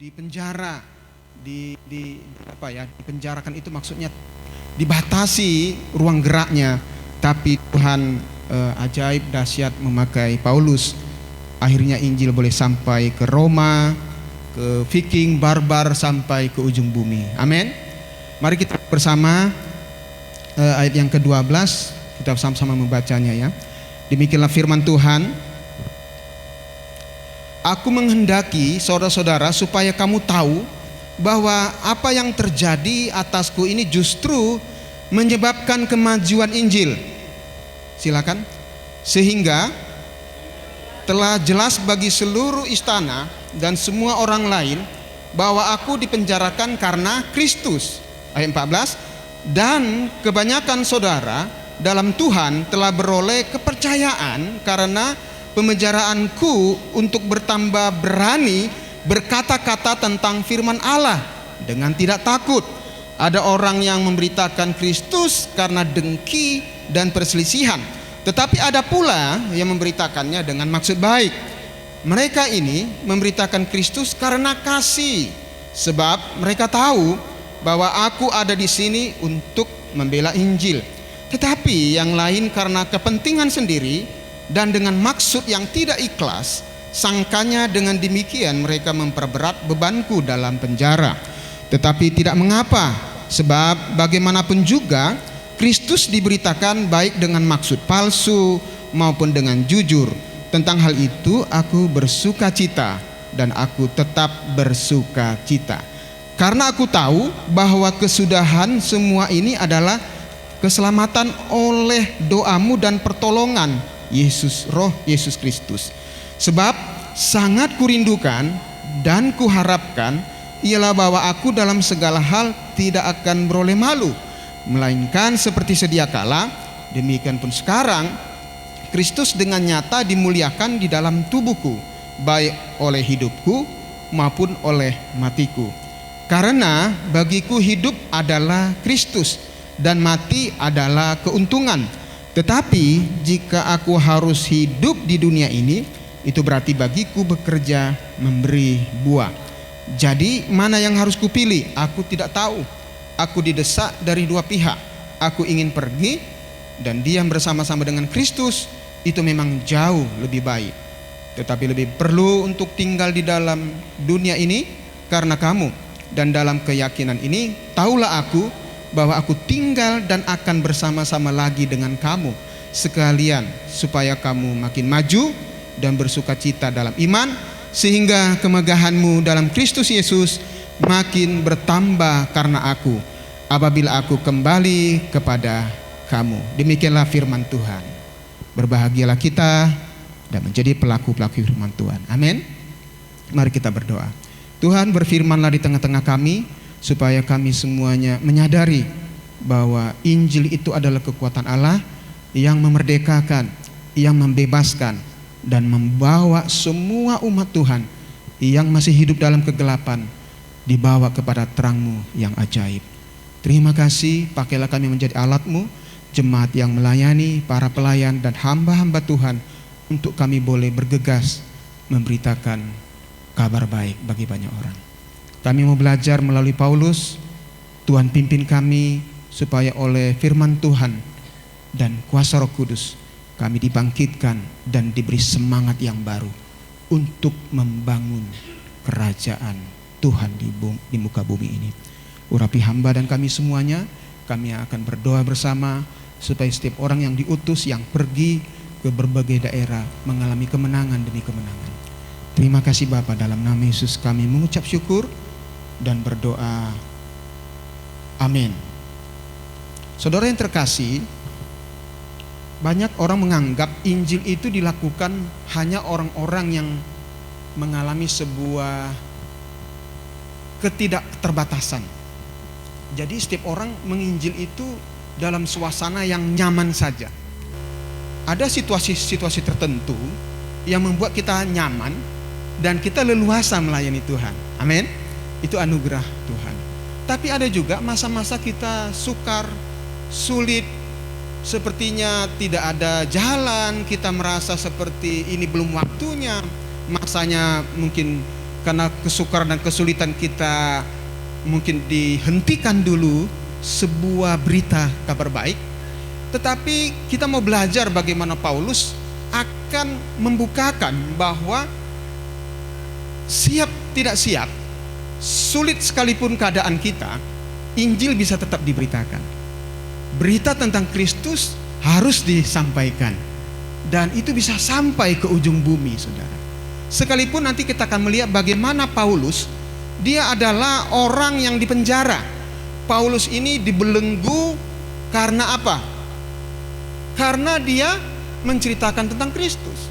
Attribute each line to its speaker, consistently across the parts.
Speaker 1: di penjara, dipenjarakan itu maksudnya dibatasi ruang geraknya, tapi Tuhan ajaib dahsyat memakai Paulus. Akhirnya Injil boleh sampai ke Roma, ke Viking, barbar, sampai ke ujung bumi. Amin. Mari kita bersama ayat yang ke-12, kita sama-sama membacanya ya. Demikianlah firman Tuhan. Aku menghendaki saudara-saudara supaya kamu tahu bahwa apa yang terjadi atasku ini justru menyebabkan kemajuan Injil. Silakan. Sehingga telah jelas bagi seluruh istana dan semua orang lain bahwa aku dipenjarakan karena Kristus. Ayat 14. Dan kebanyakan saudara dalam Tuhan telah beroleh kepercayaan karena pemejaraanku untuk bertambah berani berkata-kata tentang firman Allah dengan tidak takut. Ada orang yang memberitakan Kristus karena dengki dan perselisihan, tetapi ada pula yang memberitakannya dengan maksud baik. Mereka ini memberitakan Kristus karena kasih, sebab mereka tahu bahwa aku ada di sini untuk membela Injil. Tetapi yang lain karena kepentingan sendiri dan dengan maksud yang tidak ikhlas, sangkanya dengan demikian mereka memperberat bebanku dalam penjara. Tetapi tidak mengapa, sebab bagaimanapun juga Kristus diberitakan baik dengan maksud palsu maupun dengan jujur. Tentang hal itu aku bersuka cita dan aku tetap bersuka cita. Karena aku tahu bahwa kesudahan semua ini adalah keselamatan oleh doamu dan pertolongan Roh Yesus Kristus. Sebab sangat kurindukan dan kuharapkan ialah bahwa aku dalam segala hal tidak akan beroleh malu, melainkan seperti sedia kala, demikian pun sekarang Kristus dengan nyata dimuliakan di dalam tubuhku, baik oleh hidupku maupun oleh matiku. Karena bagiku hidup adalah Kristus dan mati adalah keuntungan. Tetapi jika aku harus hidup di dunia ini, itu berarti bagiku bekerja memberi buah. Jadi mana yang harus kupilih? Aku tidak tahu. Aku didesak dari dua pihak. Aku ingin pergi dan diam bersama-sama dengan Kristus. Itu memang jauh lebih baik. Tetapi lebih perlu untuk tinggal di dalam dunia ini karena kamu. Dan dalam keyakinan ini tahulah aku bahwa aku tinggal dan akan bersama-sama lagi dengan kamu sekalian, supaya kamu makin maju dan bersuka cita dalam iman, sehingga kemegahanmu dalam Kristus Yesus makin bertambah karena aku, apabila aku kembali kepada kamu. Demikianlah firman Tuhan. Berbahagialah kita dan menjadi pelaku-pelaku firman Tuhan. Amin. Mari kita berdoa. Tuhan, berfirmanlah di tengah-tengah kami, supaya kami semuanya menyadari bahwa Injil itu adalah kekuatan Allah yang memerdekakan, yang membebaskan, dan membawa semua umat Tuhan yang masih hidup dalam kegelapan dibawa kepada terang-Mu yang ajaib. Terima kasih, pakailah kami menjadi alat-Mu, jemaat yang melayani, para pelayan dan hamba-hamba Tuhan, untuk kami boleh bergegas memberitakan kabar baik bagi banyak orang. Kami mau belajar melalui Paulus. Tuhan pimpin kami supaya oleh firman Tuhan dan kuasa Roh Kudus kami dibangkitkan dan diberi semangat yang baru untuk membangun kerajaan Tuhan di muka bumi ini. Urapi hamba dan kami semuanya. Kami akan berdoa bersama supaya setiap orang yang diutus, yang pergi ke berbagai daerah, mengalami kemenangan demi kemenangan. Terima kasih Bapa, dalam nama Yesus kami mengucap syukur dan berdoa. Amin. Saudara yang terkasih, banyak orang menganggap Injil itu dilakukan hanya orang-orang yang mengalami sebuah ketidakterbatasan. Jadi setiap orang menginjil itu dalam suasana yang nyaman saja. Ada situasi-situasi tertentu yang membuat kita nyaman dan kita leluasa melayani Tuhan. Amin. Itu anugerah Tuhan. Tapi ada juga masa-masa kita sukar, sulit, sepertinya tidak ada jalan, kita merasa seperti ini belum waktunya, masanya mungkin karena kesukaran dan kesulitan kita mungkin dihentikan dulu sebuah berita kabar baik, tetapi kita mau belajar bagaimana Paulus akan membukakan bahwa siap tidak siap, sulit sekalipun keadaan kita, Injil bisa tetap diberitakan. Berita tentang Kristus harus disampaikan, dan itu bisa sampai ke ujung bumi, saudara. Sekalipun nanti kita akan melihat bagaimana Paulus, dia adalah orang yang dipenjara. Paulus ini dibelenggu karena apa? Karena dia menceritakan tentang Kristus.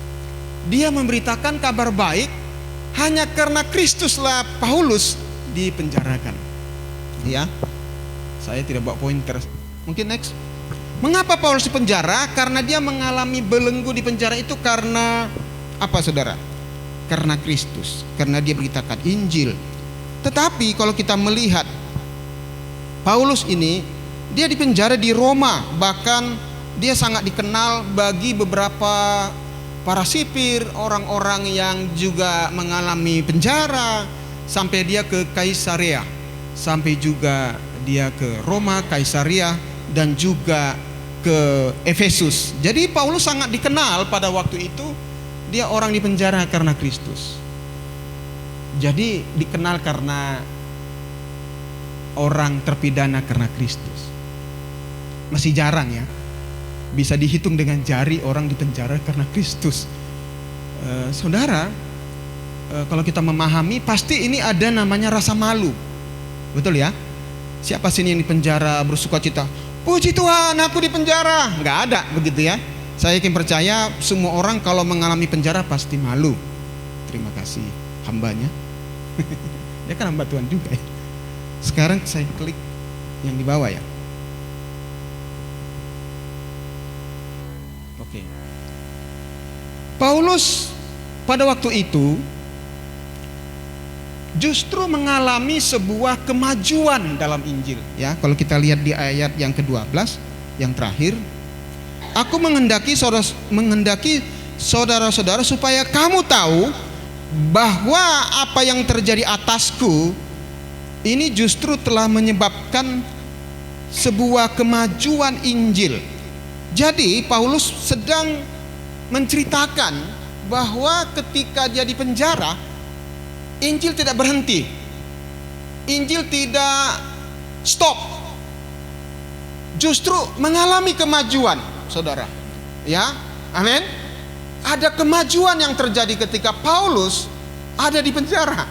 Speaker 1: Dia memberitakan kabar baik. Hanya karena Kristuslah Paulus dipenjarakan. Ya, saya tidak bawa pointer. Mungkin next. Mengapa Paulus dipenjara? Karena dia mengalami belenggu di penjara itu karena apa, saudara? Karena Kristus, karena dia beritakan Injil. Tetapi kalau kita melihat Paulus ini, dia dipenjara di Roma, bahkan dia sangat dikenal bagi beberapa para sipir, orang-orang yang juga mengalami penjara, sampai dia ke Kaisarea, sampai juga dia ke Roma, Kaisarea, dan juga ke Efesus. Jadi Paulus sangat dikenal pada waktu itu. Dia orang dipenjara karena Kristus. Jadi dikenal karena orang terpidana karena Kristus. Masih jarang ya, bisa dihitung dengan jari orang dipenjara karena Kristus. Saudara, kalau kita memahami, pasti ini ada namanya rasa malu. Betul ya? Siapa sini yang dipenjara bersukacita? Puji Tuhan, aku dipenjara. Nggak ada begitu ya. Saya yakin percaya semua orang kalau mengalami penjara pasti malu. Terima kasih hambanya. Dia kan hamba Tuhan juga ya. Sekarang saya klik yang di bawah ya. Oke. Paulus pada waktu itu justru mengalami sebuah kemajuan dalam Injil ya. Kalau kita lihat di ayat yang ke-12 yang terakhir, aku menghendaki saudara-saudara supaya kamu tahu bahwa apa yang terjadi atasku ini justru telah menyebabkan sebuah kemajuan Injil. Jadi Paulus sedang menceritakan bahwa ketika dia di penjara, Injil tidak berhenti. Injil tidak stop. Justru mengalami kemajuan, saudara. Ya, amin. Ada kemajuan yang terjadi ketika Paulus ada di penjara.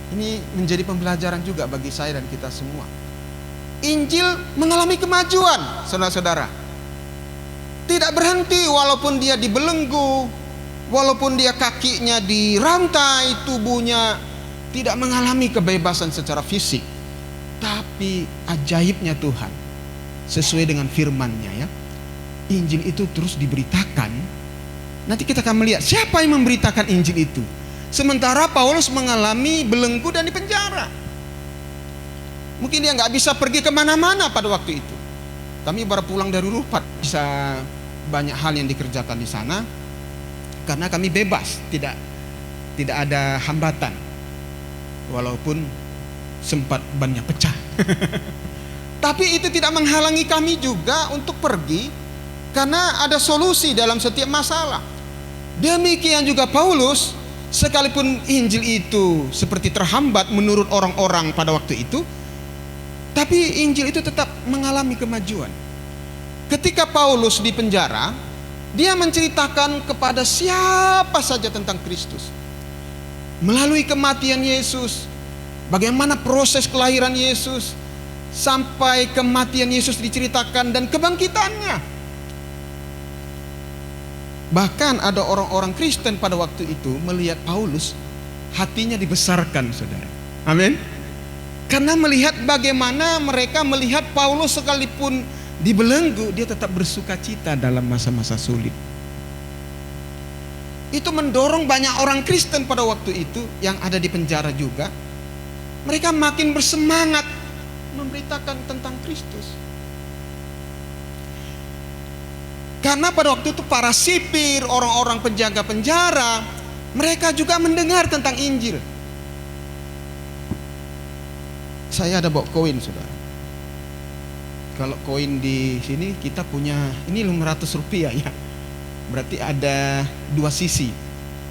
Speaker 1: Ini menjadi pembelajaran juga bagi saya dan kita semua. Injil mengalami kemajuan, saudara-saudara. Tidak berhenti walaupun dia dibelenggu, walaupun dia kakinya dirantai, tubuhnya tidak mengalami kebebasan secara fisik. Tapi ajaibnya Tuhan, sesuai dengan firman-Nya ya, Injil itu terus diberitakan. Nanti kita akan melihat siapa yang memberitakan Injil itu. Sementara Paulus mengalami belenggu dan dipenjara. Mungkin dia nggak bisa pergi kemana-mana pada waktu itu. Kami baru pulang dari Rupat, bisa banyak hal yang dikerjakan di sana karena kami bebas, tidak ada hambatan. Walaupun sempat bannya pecah. Tapi itu tidak menghalangi kami juga untuk pergi, karena ada solusi dalam setiap masalah. Demikian juga Paulus, sekalipun Injil itu seperti terhambat menurut orang-orang pada waktu itu, tapi Injil itu tetap mengalami kemajuan. Ketika Paulus di penjara, dia menceritakan kepada siapa saja tentang Kristus. Melalui kematian Yesus, bagaimana proses kelahiran Yesus, sampai kematian Yesus diceritakan dan kebangkitannya. Bahkan ada orang-orang Kristen pada waktu itu melihat Paulus, hatinya dibesarkan, saudara. Amin. Karena melihat bagaimana mereka melihat Paulus sekalipun dibelenggu, dia tetap bersuka cita dalam masa-masa sulit. Itu mendorong banyak orang Kristen pada waktu itu yang ada di penjara juga. Mereka makin bersemangat memberitakan tentang Kristus. Karena pada waktu itu para sipir, orang-orang penjaga penjara, Mereka juga mendengar tentang Injil. Saya ada bawa koin, saudara. Kalau koin di sini kita punya, ini 500 rupiah ya. Berarti ada dua sisi.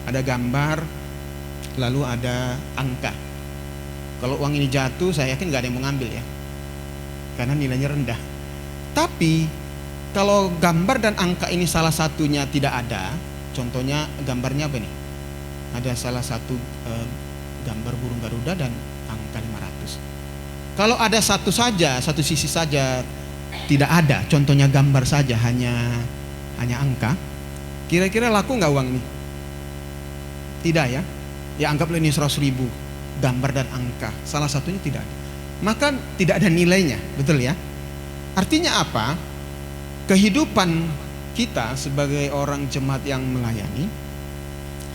Speaker 1: Ada gambar, lalu ada angka. Kalau uang ini jatuh, saya yakin gak ada yang mau ngambil ya, karena nilainya rendah. Tapi kalau gambar dan angka ini salah satunya tidak ada, contohnya gambarnya apa nih? Ada salah satu gambar burung Garuda dan angka 500. Kalau ada satu saja, satu sisi saja tidak ada, contohnya gambar saja, hanya angka, kira-kira laku nggak uang ini? Tidak ya? Ya anggaplah ini 100 ribu, gambar dan angka, salah satunya tidak ada, maka tidak ada nilainya, betul ya? Artinya apa? Kehidupan kita sebagai orang jemaat yang melayani,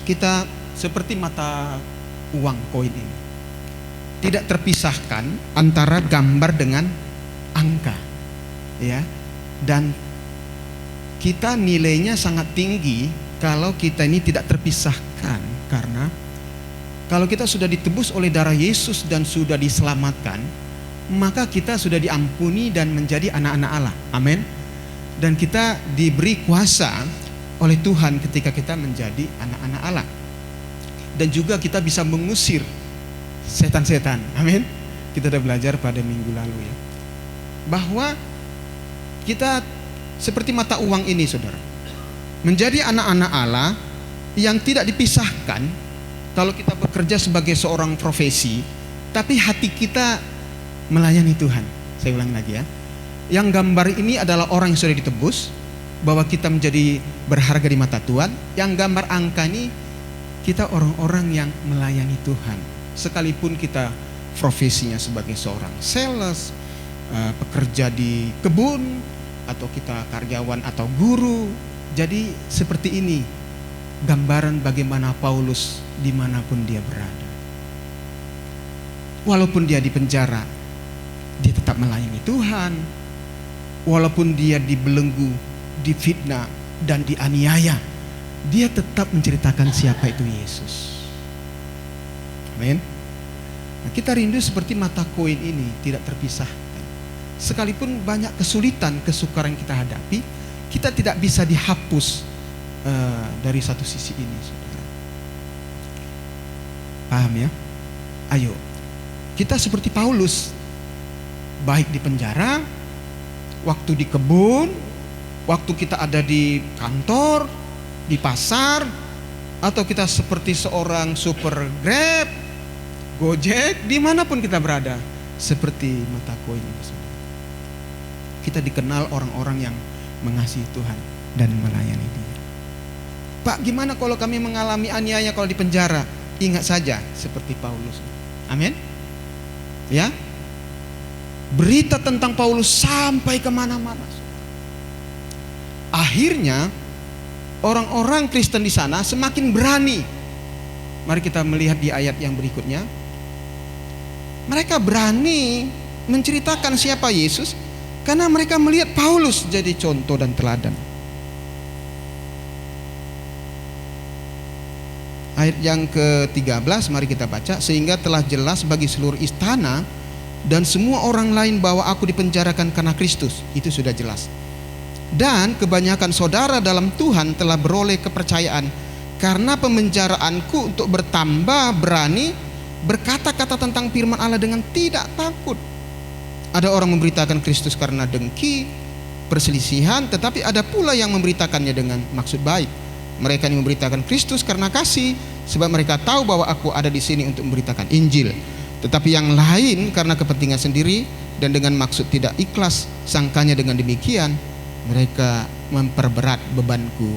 Speaker 1: kita seperti mata uang koin ini, tidak terpisahkan antara gambar dengan angka, ya. Dan kita nilainya sangat tinggi kalau kita ini tidak terpisahkan, karena kalau kita sudah ditebus oleh darah Yesus dan sudah diselamatkan, maka kita sudah diampuni dan menjadi anak-anak Allah. Amin. Dan kita diberi kuasa oleh Tuhan ketika kita menjadi anak-anak Allah. Dan juga kita bisa mengusir setan-setan. Amin. Kita sudah belajar pada minggu lalu ya, bahwa kita seperti mata uang ini, saudara, menjadi anak-anak Allah yang tidak dipisahkan. Kalau kita bekerja sebagai seorang profesi, tapi hati kita melayani Tuhan. Saya ulang lagi ya, yang gambar ini adalah orang yang sudah ditebus, bahwa kita menjadi berharga di mata Tuhan. Yang gambar angka ini, kita orang-orang yang melayani Tuhan, sekalipun kita profesinya sebagai seorang sales, pekerja di kebun, atau kita karyawan atau guru. Jadi seperti ini gambaran bagaimana Paulus dimanapun dia berada. Walaupun dia di penjara, dia tetap melayani Tuhan. Walaupun dia dibelenggu, difitnah, dan dianiaya, dia tetap menceritakan siapa itu Yesus. Amin. Nah, kita rindu seperti mata koin ini, tidak terpisahkan. Sekalipun banyak kesulitan, kesukaran yang kita hadapi, kita tidak bisa dihapus dari satu sisi ini, saudara. Paham ya? Ayo, kita seperti Paulus, baik di penjara, waktu di kebun, waktu kita ada di kantor, di pasar, atau kita seperti seorang super Grab, Gojek, dimanapun kita berada, seperti mata koin ini. Kita dikenal orang-orang yang mengasihi Tuhan dan melayani Dia. Pak, gimana kalau kami mengalami aniaya kalau di penjara? Ingat saja seperti Paulus. Amin. Ya, berita tentang Paulus sampai kemana-mana. Akhirnya orang-orang Kristen di sana semakin berani. Mari kita melihat di ayat yang berikutnya. Mereka berani menceritakan siapa Yesus karena mereka melihat Paulus jadi contoh dan teladan. Ayat yang ke-13 mari kita baca. Sehingga telah jelas bagi seluruh istana dan semua orang lain bahwa aku dipenjarakan karena Kristus. Itu sudah jelas. Dan kebanyakan saudara dalam Tuhan telah beroleh kepercayaan karena pemenjaraanku untuk bertambah berani berkata-kata tentang firman Allah dengan tidak takut. Ada orang memberitakan Kristus karena dengki, perselisihan, tetapi ada pula yang memberitakannya dengan maksud baik. Mereka yang memberitakan Kristus karena kasih, sebab mereka tahu bahwa aku ada di sini untuk memberitakan Injil. Tetapi yang lain karena kepentingan sendiri dan dengan maksud tidak ikhlas, sangkanya dengan demikian mereka memperberat bebanku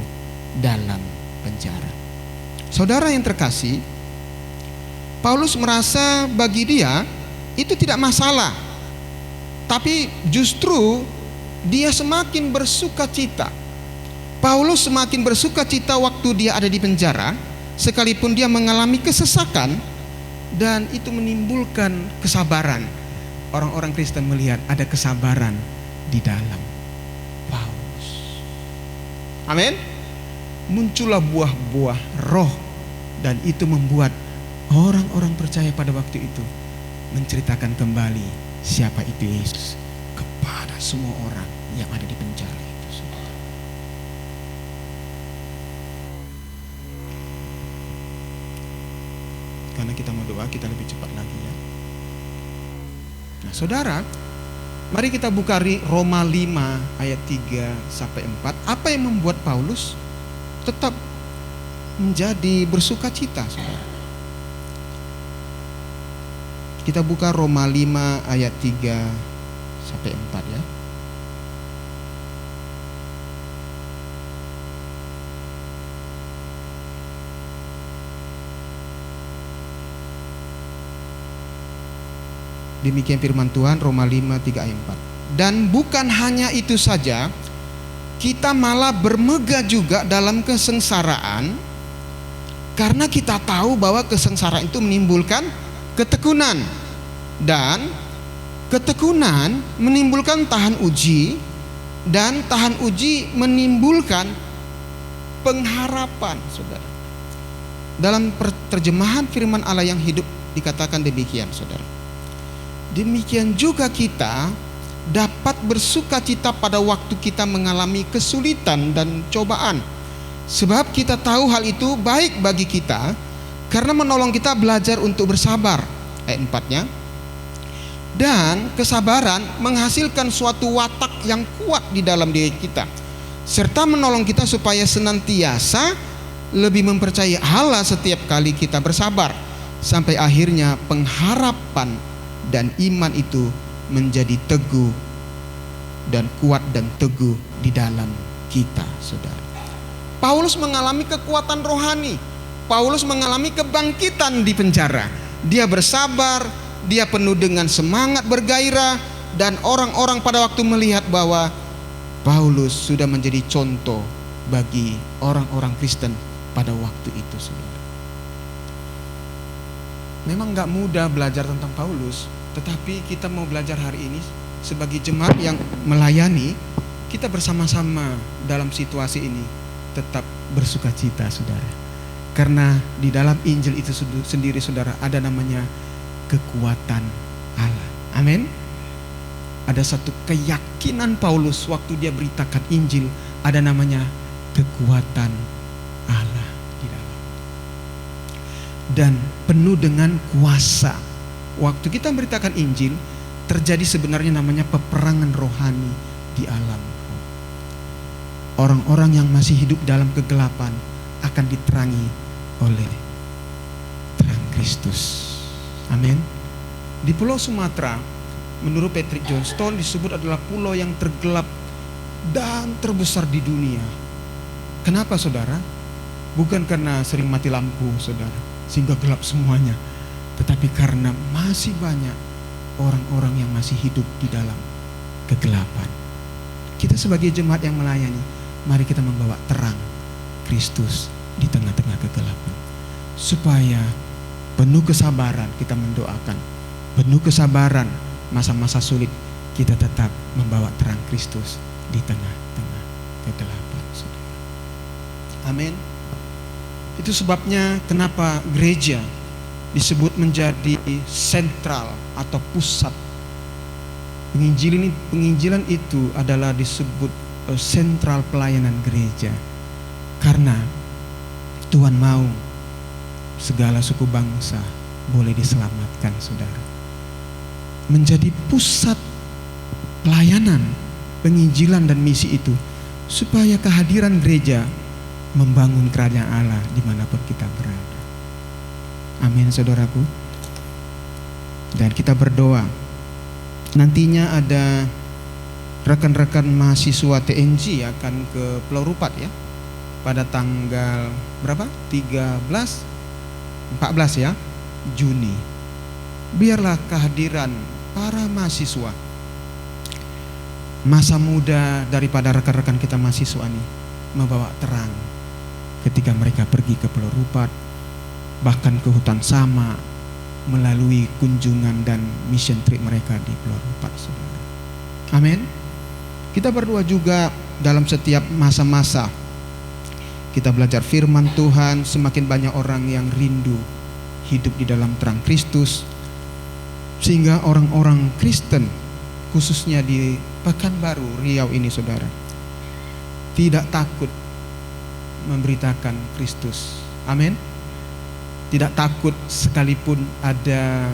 Speaker 1: dalam penjara. Saudara yang terkasih, Paulus merasa bagi dia itu tidak masalah, tapi justru dia semakin bersuka cita. Paulus semakin bersuka cita waktu dia ada di penjara, sekalipun dia mengalami kesesakan, dan itu menimbulkan kesabaran. Orang-orang Kristen melihat ada kesabaran di dalam Paulus. Amin. Muncullah buah-buah roh Dan itu membuat orang-orang percaya pada waktu itu menceritakan kembali siapa itu Yesus kepada semua orang yang ada di penjara itu. Karena kita mau doa, kita lebih cepat lagi ya. Nah saudara, mari kita buka Roma 5 ayat 3 sampai 4. Apa yang membuat Paulus tetap menjadi bersuka cita, saudara? Kita buka Roma 5 ayat 3 sampai 4 ya. Demikian firman Tuhan, Roma 5, 3 ayat 4. Dan bukan hanya itu saja, kita malah bermegah juga dalam kesengsaraan, karena kita tahu bahwa kesengsaraan itu menimbulkan ketekunan, dan ketekunan menimbulkan tahan uji, dan tahan uji menimbulkan pengharapan, saudara. Dalam terjemahan firman Allah yang hidup dikatakan demikian, saudara. Demikian juga kita dapat bersuka cita pada waktu kita mengalami kesulitan dan cobaan, sebab kita tahu hal itu baik bagi kita, karena menolong kita belajar untuk bersabar. Ayat 4-nya. Dan kesabaran menghasilkan suatu watak yang kuat di dalam diri kita, serta menolong kita supaya senantiasa lebih mempercayai Allah setiap kali kita bersabar, sampai akhirnya pengharapan dan iman itu menjadi teguh dan kuat dan teguh di dalam kita, saudara. Paulus mengalami kekuatan rohani. Paulus mengalami kebangkitan di penjara. Dia bersabar, dia penuh dengan semangat bergairah, dan orang-orang pada waktu melihat bahwa Paulus sudah menjadi contoh bagi orang-orang Kristen pada waktu itu, saudara. Memang gak mudah belajar tentang Paulus, tetapi kita mau belajar hari ini sebagai jemaat yang melayani, kita bersama-sama dalam situasi ini tetap bersuka cita, saudara. Karena di dalam Injil itu sendiri, saudara, ada namanya kekuatan Allah. Amin. Ada satu keyakinan Paulus waktu dia beritakan Injil, ada namanya kekuatan Allah di dalam. Dan penuh dengan kuasa. Waktu kita memberitakan Injil, terjadi sebenarnya namanya peperangan rohani di alam. Orang-orang yang masih hidup dalam kegelapan akan diterangi oleh terang Kristus. Amin. Di Pulau Sumatera, menurut Patrick Johnstone, disebut adalah pulau yang tergelap dan terbesar di dunia. Kenapa, saudara? Bukan karena sering mati lampu, saudara, sehingga gelap semuanya, tetapi karena masih banyak orang-orang yang masih hidup di dalam kegelapan. Kita sebagai jemaat yang melayani, mari kita membawa terang Kristus di tengah-tengah kegelapan, supaya penuh kesabaran kita mendoakan, penuh kesabaran masa-masa sulit kita tetap membawa terang Kristus di tengah-tengah kegelapan, saudara. Amin. Itu sebabnya kenapa gereja disebut menjadi sentral atau pusat penginjilan itu adalah disebut sentral pelayanan gereja, karena Tuhan mau segala suku bangsa boleh diselamatkan, saudara. Menjadi pusat pelayanan, penginjilan dan misi itu, supaya kehadiran gereja membangun kerajaan Allah dimanapun kita berada. Amin, saudaraku. Dan kita berdoa, nantinya ada rekan-rekan mahasiswa TNG akan ke Pulau Rupat ya, pada tanggal berapa? 14 ya, Juni. Biarlah kehadiran para mahasiswa, masa muda daripada rekan-rekan kita mahasiswa ini, membawa terang ketika mereka pergi ke Pulau Rupat, bahkan ke hutan Sama, melalui kunjungan dan mission trip mereka di Pulau Rupat, saudara. Amin. Kita berdoa juga dalam setiap masa-masa kita belajar firman Tuhan, semakin banyak orang yang rindu hidup di dalam terang Kristus, sehingga orang-orang Kristen khususnya di Pekanbaru Riau ini saudara tidak takut memberitakan Kristus. Amin. Tidak takut sekalipun ada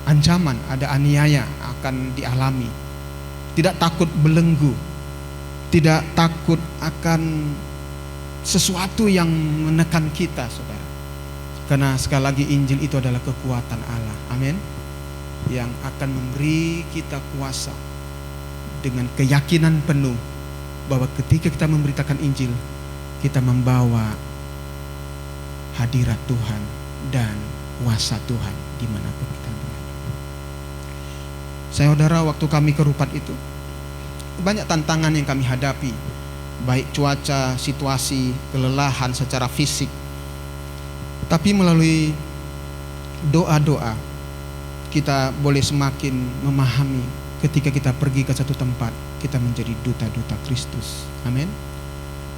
Speaker 1: ancaman, ada aniaya akan dialami. Tidak takut belenggu. Tidak takut akan sesuatu yang menekan kita saudara. Karena sekali lagi Injil itu adalah kekuatan Allah. Amin. Yang akan memberi kita kuasa dengan keyakinan penuh bahwa ketika kita memberitakan Injil, kita membawa hadirat Tuhan dan kuasa Tuhan dimanapun kita berada. Saudara, waktu kami ke Rupat itu banyak tantangan yang kami hadapi, baik cuaca, situasi, kelelahan secara fisik. Tapi melalui doa-doa kita boleh semakin memahami ketika kita pergi ke satu tempat, kita menjadi duta-duta Kristus. Amin.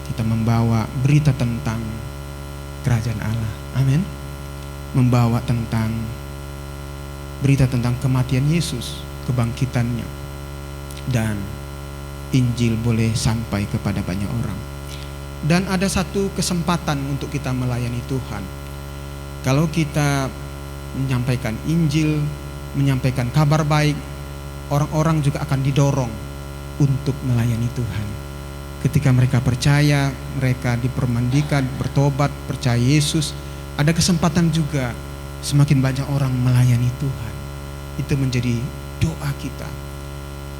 Speaker 1: Kita membawa berita tentang kerajaan Allah. Amin. Membawa tentang berita tentang kematian Yesus, kebangkitannya, dan Injil boleh sampai kepada banyak orang. Dan ada satu kesempatan untuk kita melayani Tuhan. Kalau kita menyampaikan Injil, menyampaikan kabar baik, orang-orang juga akan didorong untuk melayani Tuhan. Ketika mereka percaya, mereka dipermandikan, bertobat, percaya Yesus, ada kesempatan juga semakin banyak orang melayani Tuhan. Itu menjadi doa kita.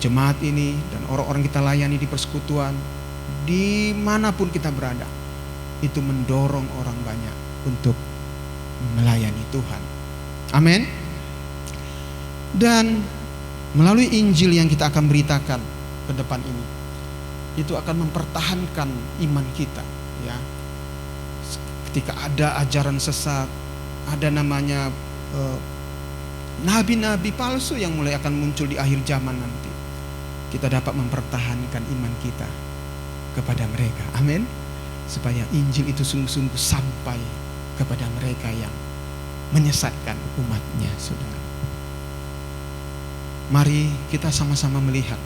Speaker 1: Jemaat ini dan orang-orang kita layani di persekutuan, dimanapun kita berada, itu mendorong orang banyak untuk melayani Tuhan. Amin. Dan melalui Injil yang kita akan beritakan ke depan ini, itu akan mempertahankan iman kita, ya. Ketika ada ajaran sesat, ada namanya nabi-nabi palsu yang mulai akan muncul di akhir zaman nanti, kita dapat mempertahankan iman kita kepada mereka. Amin. Supaya Injil itu sungguh-sungguh sampai kepada mereka yang menyesatkan umatnya, saudara. Mari kita sama-sama melihat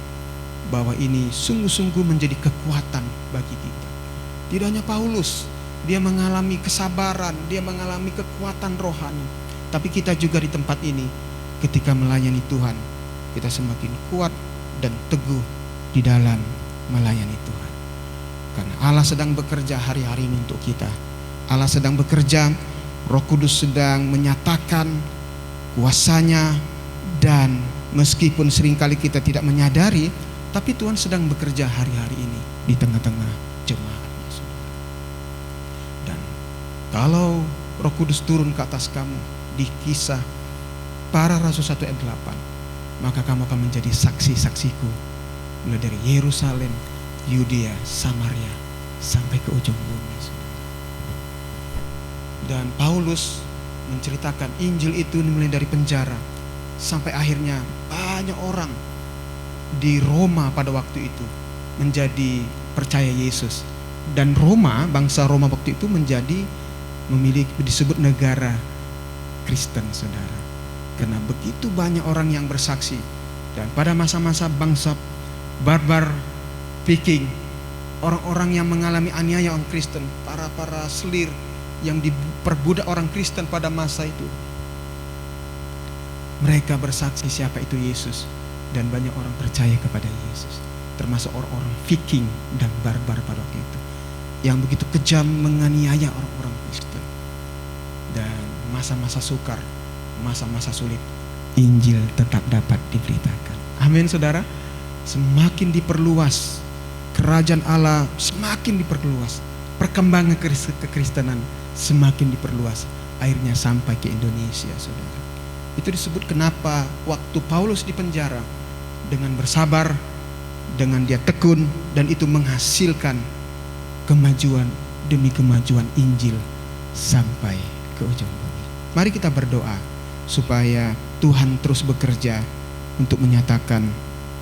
Speaker 1: bahwa ini sungguh-sungguh menjadi kekuatan bagi kita. Tidak hanya Paulus, dia mengalami kesabaran, dia mengalami kekuatan rohani, tapi kita juga di tempat ini ketika melayani Tuhan, kita semakin kuat dan teguh di dalam melayani Tuhan. Karena Allah sedang bekerja hari-hari ini untuk kita. Allah sedang bekerja, Roh Kudus sedang menyatakan kuasanya, dan meskipun seringkali kita tidak menyadari, tapi Tuhan sedang bekerja hari-hari ini di tengah-tengah jemaatnya, saudara. Dan kalau Roh Kudus turun ke atas kamu di Kisah Para Rasul 1 ayat 8, maka kamu akan menjadi saksi-saksiku mulai dari Yerusalem, Yudea, Samaria, sampai ke ujung bumi. Dan Paulus menceritakan Injil itu mulai dari penjara sampai akhirnya banyak orang di Roma pada waktu itu menjadi percaya Yesus. Dan Roma, bangsa Roma waktu itu menjadi memiliki disebut negara Kristen, saudara. Karena begitu banyak orang yang bersaksi. Dan pada masa-masa bangsa barbar Viking, orang-orang yang mengalami aniaya orang Kristen, para selir yang diperbudak orang Kristen pada masa itu, mereka bersaksi siapa itu Yesus, dan banyak orang percaya kepada Yesus, termasuk orang-orang Viking dan barbar pada waktu itu yang begitu kejam menganiaya orang-orang Kristen. Dan masa-masa sukar, masa-masa sulit, Injil tetap dapat diberitakan. Amin, saudara. Semakin diperluas kerajaan Allah, semakin diperluas perkembangan kekristenan, semakin diperluas, akhirnya sampai ke Indonesia, saudara. Itu disebut kenapa waktu Paulus di penjara, dengan bersabar, dengan dia tekun, dan itu menghasilkan kemajuan demi kemajuan Injil sampai ke ujung bumi. Mari kita berdoa supaya Tuhan terus bekerja untuk menyatakan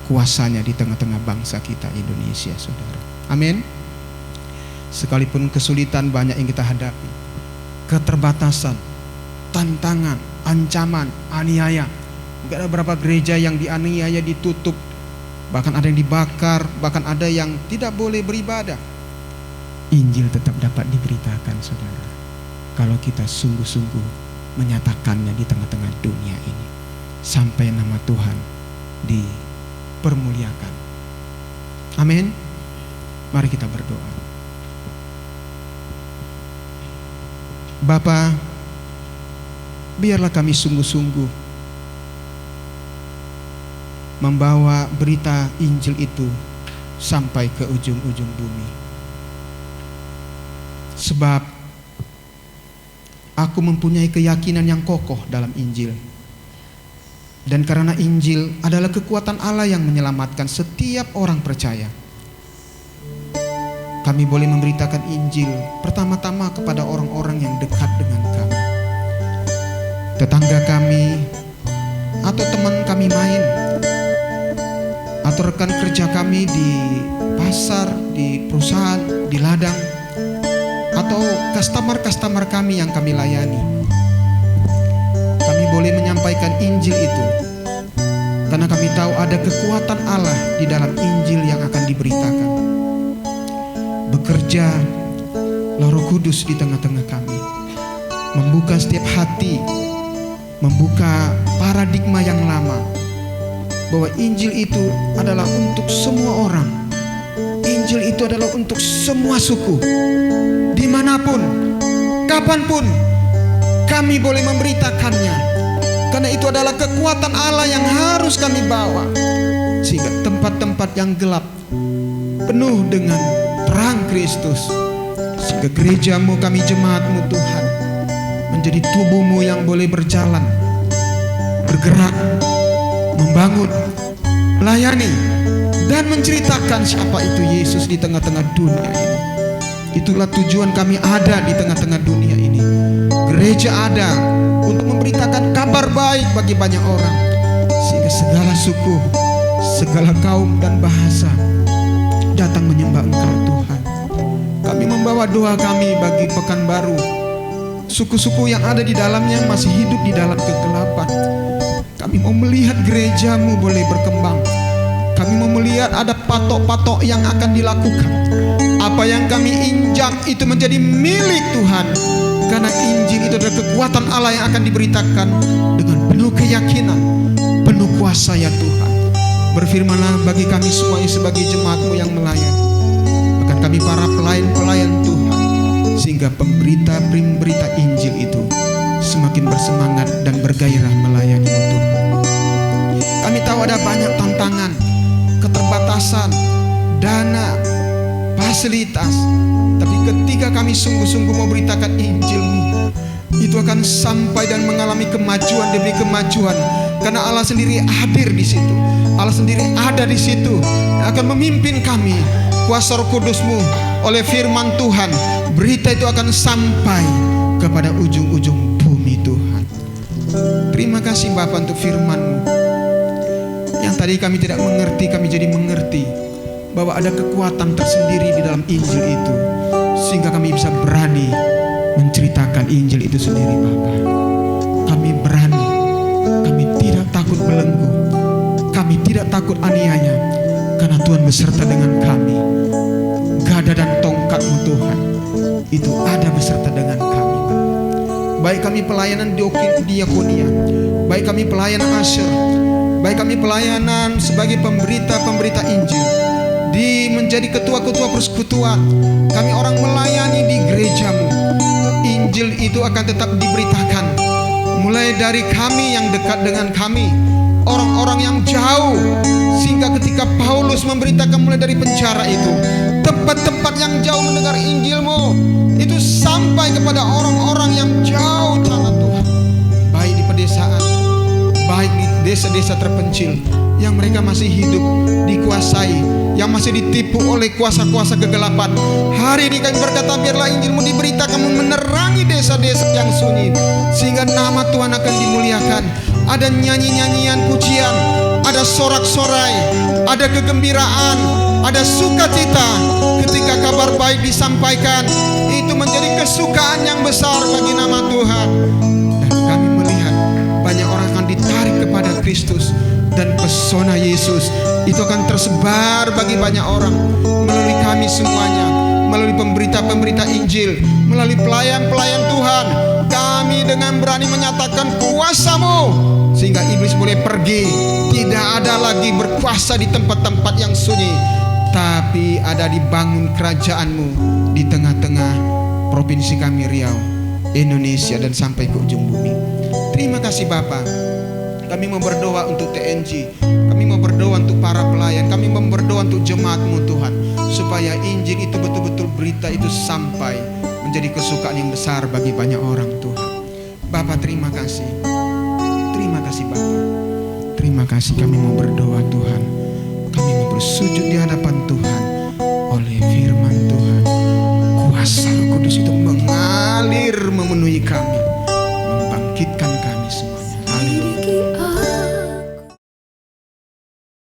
Speaker 1: kuasanya di tengah-tengah bangsa kita Indonesia, saudara. Amin. Sekalipun kesulitan banyak yang kita hadapi, keterbatasan, tantangan, ancaman, aniaya. Mungkin ada beberapa gereja yang dianiaya, ditutup, bahkan ada yang dibakar, bahkan ada yang tidak boleh beribadah. Injil tetap dapat diberitakan, saudara, kalau kita sungguh-sungguh menyatakannya di tengah-tengah dunia ini, sampai nama Tuhan dipermuliakan. Amin. Mari kita berdoa. Bapa, biarlah kami sungguh-sungguh membawa berita Injil itu sampai ke ujung-ujung bumi. Sebab aku mempunyai keyakinan yang kokoh dalam Injil. Dan karena Injil adalah kekuatan Allah yang menyelamatkan setiap orang percaya, kami boleh memberitakan Injil pertama-tama kepada orang-orang yang dekat dengan kami, tetangga kami, atau teman kami main, atau rekan kerja kami di pasar, di perusahaan, di ladang, atau customer-customer kami yang kami layani. Kami boleh menyampaikan Injil itu karena kami tahu ada kekuatan Allah di dalam Injil yang akan diberitakan. Bekerja Roh Kudus di tengah-tengah kami, membuka setiap hati, membuka paradigma yang lama, bahwa Injil itu adalah untuk semua orang. Injil itu adalah untuk semua suku, dimanapun, kapanpun kami boleh memberitakannya, karena itu adalah kekuatan Allah yang harus kami bawa, sehingga tempat-tempat yang gelap penuh dengan terang Kristus, sehingga gerejamu, kami jemaatmu Tuhan, menjadi tubuhmu yang boleh berjalan, bergerak, membangun, melayani, dan menceritakan siapa itu Yesus di tengah-tengah dunia ini. Itulah tujuan kami ada di tengah-tengah dunia ini. Gereja ada untuk memberitakan kabar baik bagi banyak orang, sehingga segala suku, segala kaum dan bahasa datang menyembah Engkau Tuhan. Kami membawa doa kami bagi Pekanbaru, suku-suku yang ada di dalamnya masih hidup di dalam kegelapan. Kami mau melihat gerejamu boleh berkembang. Kami mau melihat ada patok-patok yang akan dilakukan. Apa yang kami injak itu menjadi milik Tuhan, karena Injil itu adalah kekuatan Allah yang akan diberitakan dengan penuh keyakinan, penuh kuasa ya Tuhan. Berfirmanlah bagi kami semua sebagai jemaatmu yang melayani, bahkan kami para pelayan-pelayan Tuhan, sehingga pemberita Injil itu semakin bersemangat dan bergairah melayani-Mu Tuhan. Kami tahu ada banyak tantangan, keterbatasan, dana, fasilitas, tapi ketika kami sungguh-sungguh mau beritakan Injil-Mu, itu akan sampai dan mengalami kemajuan demi kemajuan, karena Allah sendiri hadir di situ. Allah sendiri ada di situ yang akan memimpin kami. Kuasa Roh Kudus-Mu oleh firman Tuhan, berita itu akan sampai kepada ujung-ujung bumi Tuhan. Terima kasih Bapa untuk firman-Mu yang tadi kami tidak mengerti, kami jadi mengerti bahwa ada kekuatan tersendiri di dalam Injil itu, sehingga kami bisa berani menceritakan Injil itu sendiri Bapa. Kami berani, kami tidak takut belenggu, kami tidak takut aniaya, karena Tuhan beserta dengan kami. Gada dan tongkat-Mu Tuhan itu ada beserta dengan kami. Baik kami pelayanan diakonia, baik kami pelayanan asyir, baik kami pelayanan sebagai pemberita Injil, menjadi ketua-ketua persekutuan, kami orang melayani di gereja-Mu, Injil itu akan tetap diberitakan, mulai dari kami yang dekat dengan kami, orang-orang yang jauh, sehingga ketika Paulus memberitakan mulai dari penjara itu, tempat-tempat yang jauh mendengar Injil-Mu itu sampai kepada orang-orang yang jauh tanah Tuhan, baik di pedesaan, baik di desa-desa terpencil yang mereka masih hidup dikuasai, yang masih ditipu oleh kuasa-kuasa kegelapan. Hari ini kami berkata, biarlah Injil-Mu diberitakan menerangi desa-desa yang sunyi, sehingga nama Tuhan akan dimuliakan. Ada nyanyi-nyanyian pujian, ada sorak-sorai, ada kegembiraan, ada sukacita ketika kabar baik disampaikan, itu menjadi kesukaan yang besar bagi nama Tuhan. Dan kami melihat banyak orang akan ditarik kepada Kristus, dan pesona Yesus itu akan tersebar bagi banyak orang melalui kami semuanya, melalui pemberita-pemberita Injil, melalui pelayan-pelayan Tuhan. Kami dengan berani menyatakan kuasa-Mu sehingga iblis boleh pergi. Tidak ada lagi berkuasa di tempat-tempat yang sunyi, tapi ada dibangun kerajaan-Mu di tengah-tengah provinsi kami Riau, Indonesia, dan sampai ke ujung bumi. Terima kasih Bapa. Kami mau berdoa untuk TNG, kami mau berdoa untuk para pelayan, kami mau berdoa untuk jemaat-Mu Tuhan, supaya Injil itu betul-betul, berita itu sampai menjadi kesukaan yang besar bagi banyak orang Tuhan. Bapa, terima kasih. Terima kasih Bapa. Terima kasih, kami mau berdoa Tuhan. Kami mau bersujud di hadapan Tuhan. Oleh firman Tuhan, kuasa Roh Kudus itu mengalir memenuhi kami.